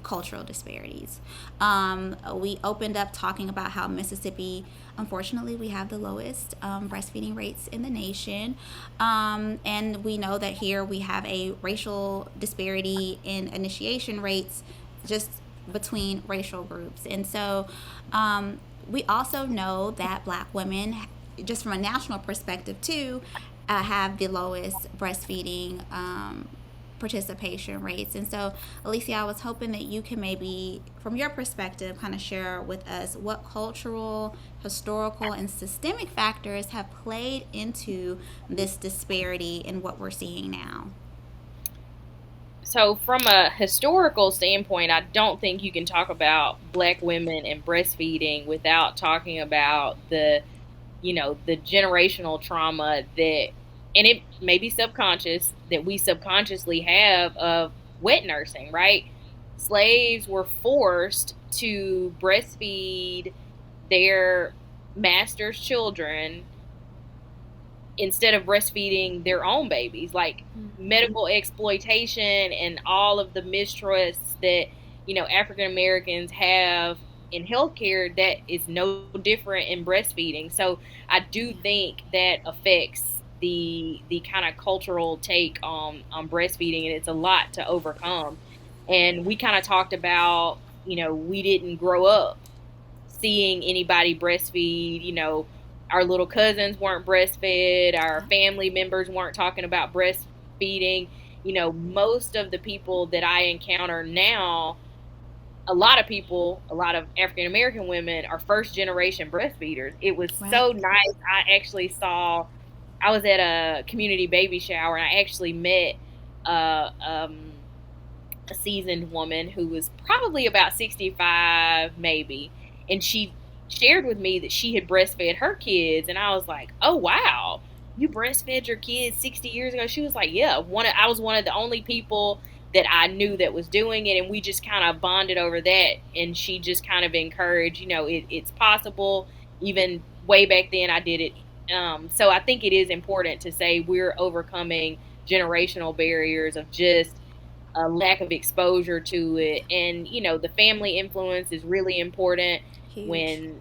cultural disparities. We opened up talking about how Mississippi, unfortunately, we have the lowest breastfeeding rates in the nation. And we know that here we have a racial disparity in initiation rates just between racial groups. And so we also know that black women, just from a national perspective too, have the lowest breastfeeding participation rates. And so, Alicia, I was hoping that you can maybe, from your perspective, kind of share with us what cultural, historical, and systemic factors have played into this disparity in what we're seeing now. So, from a historical standpoint, I don't think you can talk about black women and breastfeeding without talking about the generational trauma that, and it may be subconscious, that we subconsciously have of wet nursing, right? Slaves were forced to breastfeed their master's children instead of breastfeeding their own babies. Like, medical exploitation and all of the mistrust that African Americans have in healthcare, that is no different in breastfeeding. So I do think that affects the kind of cultural take on breastfeeding, and it's a lot to overcome. And we kind of talked about, we didn't grow up seeing anybody breastfeed. Our little cousins weren't breastfed, our Yeah. family members weren't talking about breastfeeding. Most of the people that I encounter now, a lot of people, a lot of African American women are first generation breastfeeders. It was Right. so nice. I was at a community baby shower, and I actually met a seasoned woman who was probably about 65, maybe. And she shared with me that she had breastfed her kids. And I was like, oh, wow, you breastfed your kids 60 years ago? She was like, yeah. I was one of the only people that I knew that was doing it. And we just kind of bonded over that. And she just kind of encouraged, it's possible. Even way back then, I did it. So I think it is important to say we're overcoming generational barriers of just a lack of exposure to it. And the family influence is really important. Huge.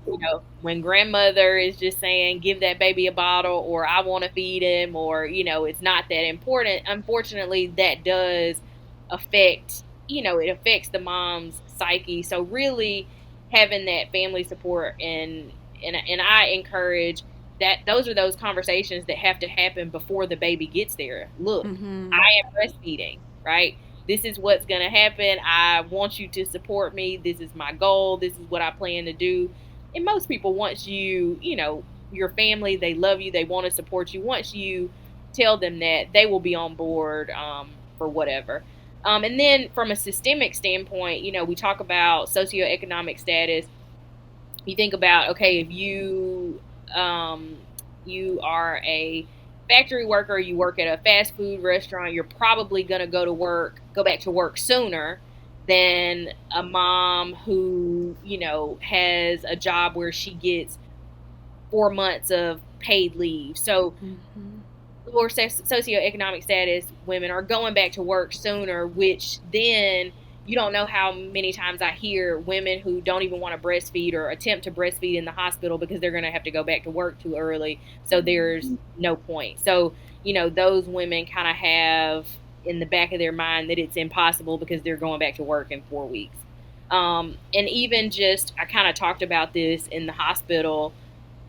When grandmother is just saying give that baby a bottle, or I want to feed him, or it's not that important, unfortunately that does affect, it affects the mom's psyche. So really having that family support, and I encourage that those are those conversations that have to happen before the baby gets there. Look, I Mm-hmm. am breastfeeding, right? This is what's going to happen. I want you to support me. This is my goal. This is what I plan to do. And most people, once your family, they love you, they want to support you. Once you tell them that, they will be on board for whatever. And then from a systemic standpoint, we talk about socioeconomic status. You think about, okay, if you are a factory worker, you work at a fast food restaurant, you're probably going to go back to work sooner than a mom who has a job where she gets 4 months of paid leave. So Mm-hmm. lower socioeconomic status women are going back to work sooner, which then you don't know how many times I hear women who don't even want to breastfeed or attempt to breastfeed in the hospital because they're going to have to go back to work too early. So there's no point. So, those women kind of have in the back of their mind that it's impossible because they're going back to work in 4 weeks. And even just, I kind of talked about this in the hospital,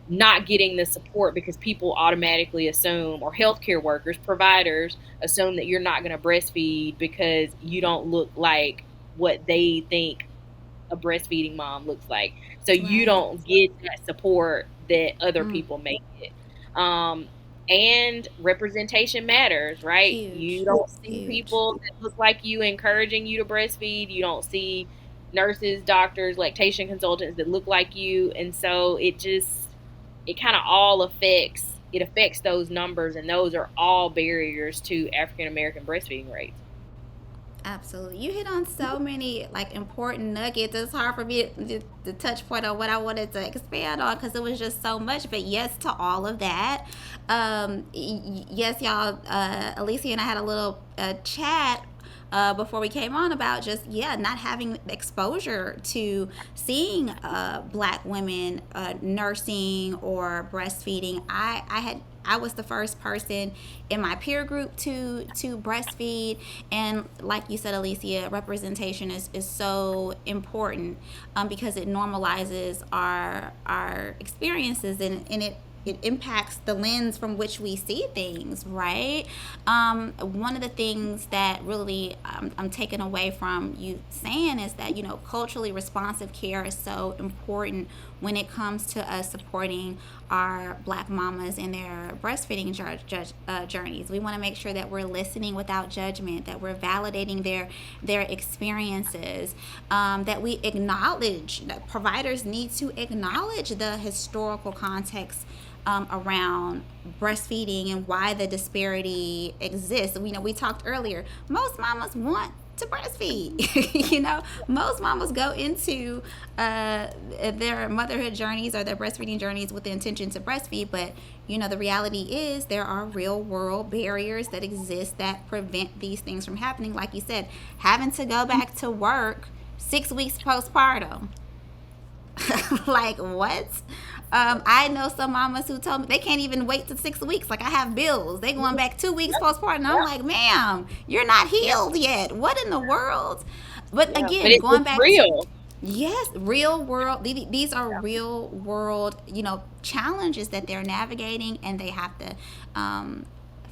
not getting the support because people automatically assume, or healthcare workers, providers assume that you're not going to breastfeed because you don't look like what they think a breastfeeding mom looks like. So you Right. don't get that support that other Mm. people may get. Um, and representation matters, right? You Huge. don't see Huge. people that look like you encouraging you to breastfeed. You don't see nurses, doctors, lactation consultants that look like you. And so it kind of all affects those numbers, and those are all barriers to African American breastfeeding rates. Absolutely. You hit on so many like important nuggets. It's hard for me to touch point on what I wanted to expand on because it was just so much. But yes to all of that. Yes, y'all. Alicia and I had a little chat before we came on about just not having exposure to seeing black women nursing or breastfeeding. I was the first person in my peer group to breastfeed, and like you said, Alicia, representation is so important, because it normalizes our experiences, and it impacts the lens from which we see things, right? One of the things that really I'm taking away from you saying is that, culturally responsive care is so important when it comes to us supporting our black mamas in their breastfeeding journeys. We want to make sure that we're listening without judgment, that we're validating their experiences, that we acknowledge that providers need to acknowledge the historical context around breastfeeding and why the disparity exists. We talked earlier. Most mamas want to breastfeed. Most mamas go into their motherhood journeys or their breastfeeding journeys with the intention to breastfeed, but the reality is there are real world barriers that exist that prevent these things from happening. Like you said, having to go back to work 6 weeks postpartum. Like what? I know some mamas who told me they can't even wait to 6 weeks. Like, I have bills. They going back 2 weeks postpartum. I'm like, ma'am, you're not healed yet. What in the world? But Yeah, but again, going it's back to, real. yes, real world. These are real world, challenges that they're navigating, and they have to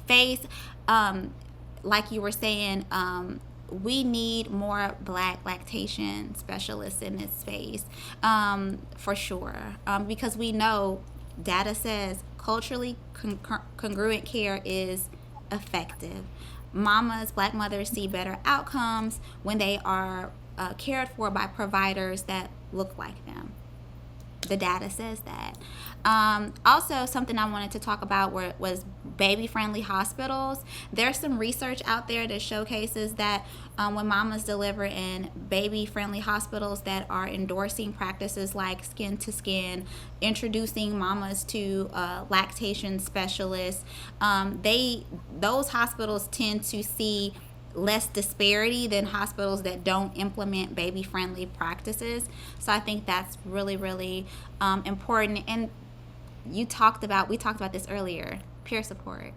face. Um, like you were saying, we need more black lactation specialists in this space, for sure, because we know data says culturally congruent care is effective. Black mothers see better outcomes when they are cared for by providers that look like them. The data says that. Also, something I wanted to talk about was baby friendly hospitals. There's some research out there that showcases that when mamas deliver in baby friendly hospitals that are endorsing practices like skin to skin, introducing mamas to lactation specialists, those hospitals tend to see less disparity than hospitals that don't implement baby friendly practices. So I think that's really, really important. And we talked about this earlier, peer support.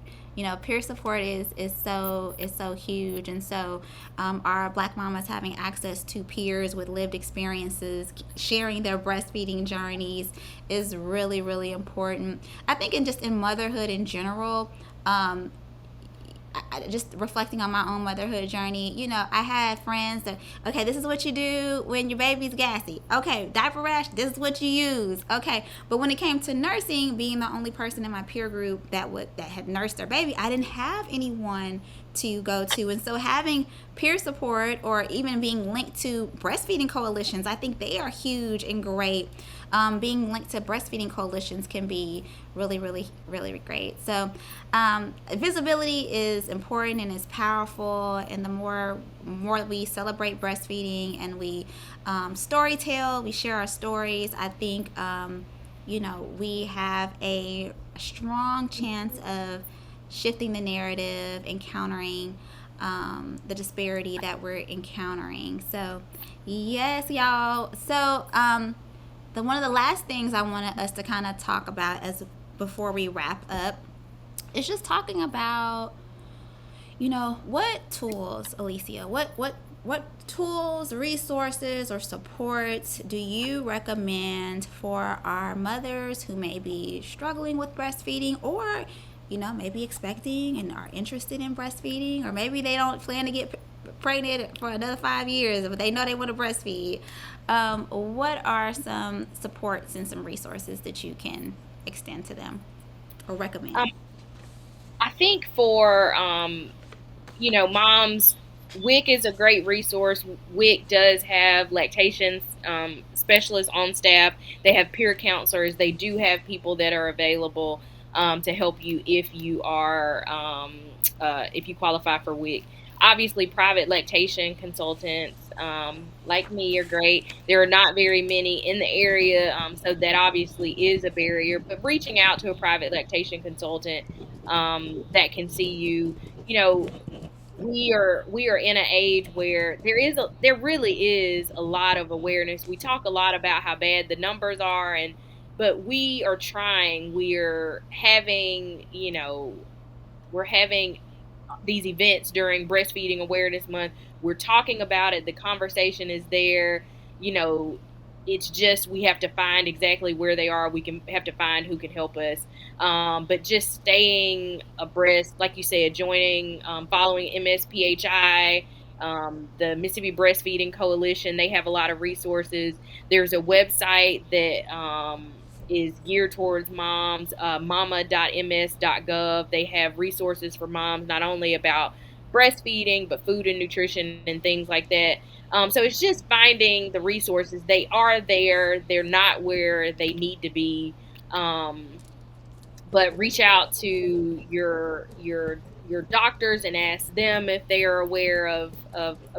Peer support is so huge. And so our black mamas having access to peers with lived experiences sharing their breastfeeding journeys is really, really important. I think in motherhood in general, just reflecting on my own motherhood journey, I had friends that, okay, this is what you do when your baby's gassy. Okay, diaper rash, this is what you use. Okay, but when it came to nursing, being the only person in my peer group that had nursed their baby, I didn't have anyone to go to. And so having peer support or even being linked to breastfeeding coalitions, I think they are huge and great. Being linked to breastfeeding coalitions can be really, really, really great. So visibility is important and is powerful. And the more we celebrate breastfeeding and we storytell, we share our stories, I think we have a strong chance of shifting the narrative and countering the disparity that we're encountering. So, yes, y'all. So, one of the last things I wanted us to kind of talk about as before we wrap up is just talking about, what tools, Alicia, what tools, resources, or supports do you recommend for our mothers who may be struggling with breastfeeding, or maybe expecting and are interested in breastfeeding, or maybe they don't plan to get pregnant for another 5 years, but they know they want to breastfeed? What are some supports and some resources that you can extend to them or recommend? Um, I think for moms, WIC is a great resource. WIC does have lactation specialists on staff. They have peer counselors. They do have people that are available to help you if you qualify for WIC. Obviously, private lactation consultants like me are great. There are not very many in the area, so that obviously is a barrier. But reaching out to a private lactation consultant that can see you, you know, we are in an age where there really is a lot of awareness. We talk a lot about how bad the numbers are, and but we are trying. We're having, we're having these events during Breastfeeding Awareness Month. We're talking about it. The conversation is there. You know, it's just we have to find exactly where they are. We can have to find who can help us. But just staying abreast, like you said, joining, following MSPHI, the Mississippi Breastfeeding Coalition. They have a lot of resources. There's a website that is geared towards moms, mama.ms.gov. They have resources for moms, not only about breastfeeding, but food and nutrition and things like that. So it's just finding the resources. They are there. They're not where they need to be. Um, but reach out to your doctors and ask them if they are aware of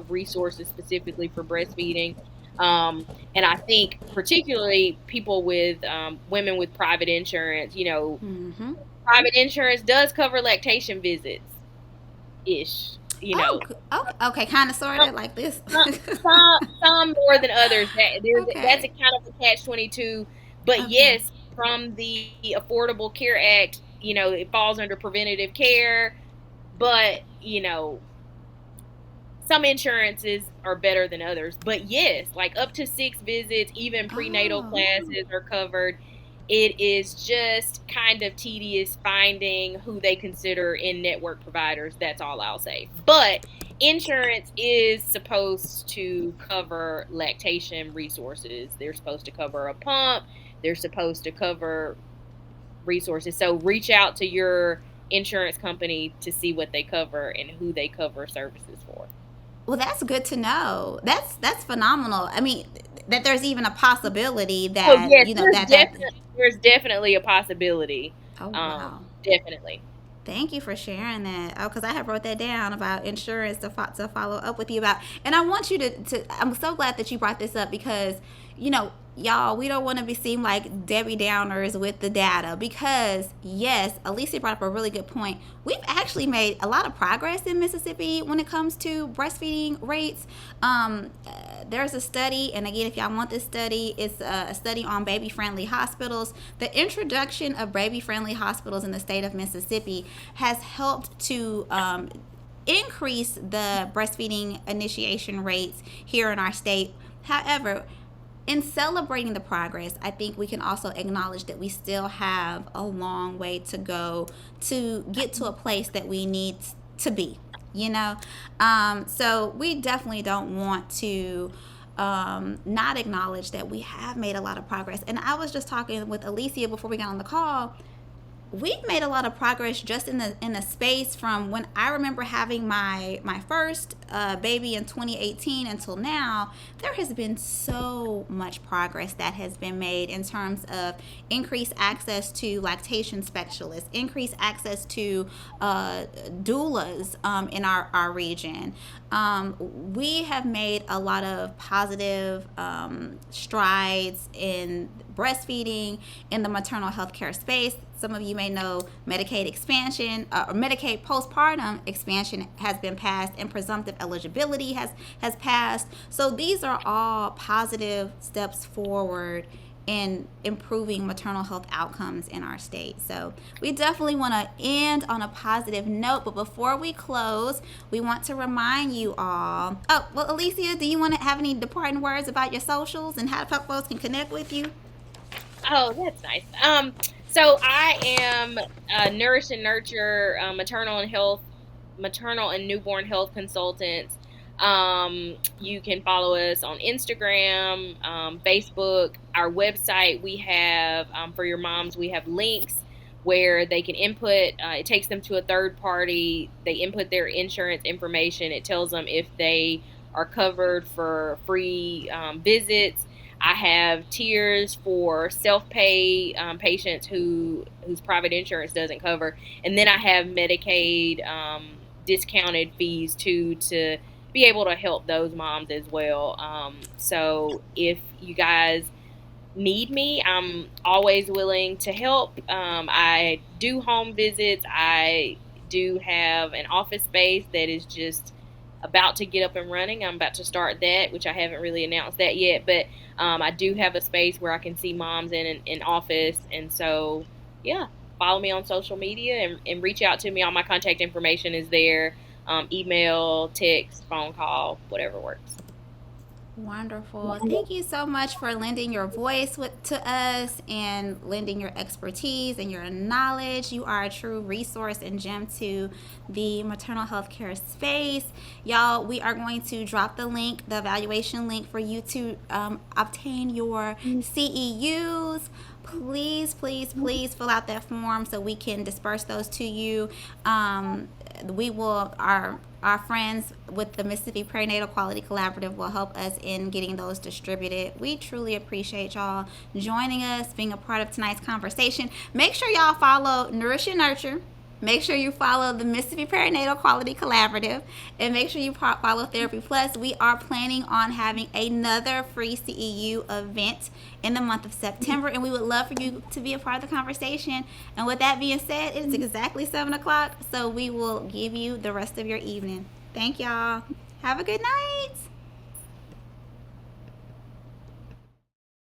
resources specifically for breastfeeding. And I think particularly people with women with private insurance, Mm-hmm. private insurance does cover lactation visits ish. Oh, okay, okay, kind of, sort Some, of like this. some more than others. That's a Okay, kind of a catch-22. But okay. yes, from the Affordable Care Act, it falls under preventative care. But some insurances are better than others. But yes, like up to 6 visits, even prenatal Oh, classes are covered. It is just kind of tedious finding who they consider in network providers. That's all I'll say. But insurance is supposed to cover lactation resources. They're supposed to cover a pump. They're supposed to cover resources. So reach out to your insurance company to see what they cover and who they cover services for. well, that's good to know. That's phenomenal. I mean, that there's even a possibility Oh that yes, there's definitely a possibility. Oh, wow. Definitely. Thank you for sharing that. Oh, because I have wrote that down about insurance to follow up with you about. And I want you to, I'm so glad that you brought this up because, y'all, we don't want to be seen like Debbie Downers with the data because, yes, Alicia brought up a really good point. We've actually made a lot of progress in Mississippi when it comes to breastfeeding rates. There's a study, and again, if y'all want this study, it's a study on baby friendly hospitals. The introduction of baby friendly hospitals in the state of Mississippi has helped to increase the breastfeeding initiation rates here in our state. However, in celebrating the progress, I think we can also acknowledge that we still have a long way to go to get to a place that we need to be, you know? So we definitely don't want to not acknowledge that we have made a lot of progress. And I was just talking with Alicia before we got on the call. We've made a lot of progress just in the space from when I remember having my first baby in 2018 until now. There has been so much progress that has been made in terms of increased access to lactation specialists, increased access to doulas in our region. We have made a lot of positive strides in breastfeeding in the maternal health care space. Some of you may know Medicaid expansion or Medicaid postpartum expansion has been passed, and presumptive eligibility has passed. So these are all positive steps forward in improving maternal health outcomes in our state. So we definitely want to end on a positive note. But before we close, we want to remind you all. Oh, well, Alicia, do you want to have any departing words about your socials and how folks can connect with you? Oh, that's nice. So I am Nourish and Nurture maternal and newborn health consultants. You can follow us on Instagram, Facebook, our website. We have for your moms, we have links where they can input. It takes them to a third party. They input their insurance information. It tells them if they are covered for free visits. I have tiers for self-pay patients whose private insurance doesn't cover, and then I have Medicaid discounted fees too to be able to help those moms as well. So if you guys need me, I'm always willing to help. I do home visits. I do have an office space that is just about to get up and running. I'm about to start that, which I haven't really announced that yet, but I do have a space where I can see moms in office. And so, yeah, follow me on social media and reach out to me. All my contact information is there, email, text, phone call, whatever works. Wonderful. Thank you so much for lending your voice to us and lending your expertise and your knowledge. You are a true resource and gem to the maternal health care space. Y'all, we are going to drop the link, the evaluation link for you to obtain your CEUs. Please, please, please fill out that form so we can disperse those to you. We will, our friends with the Mississippi Perinatal Quality Collaborative will help us in getting those distributed. We truly appreciate y'all joining us, being a part of tonight's conversation. Make sure y'all follow Nourish and Nurture. Make sure you follow the Mississippi Perinatal Quality Collaborative, and make sure you follow Therapy Plus. We are planning on having another free CEU event in the month of September, and we would love for you to be a part of the conversation. And with that being said, it's exactly 7 o'clock, so we will give you the rest of your evening. Thank y'all. Have a good night.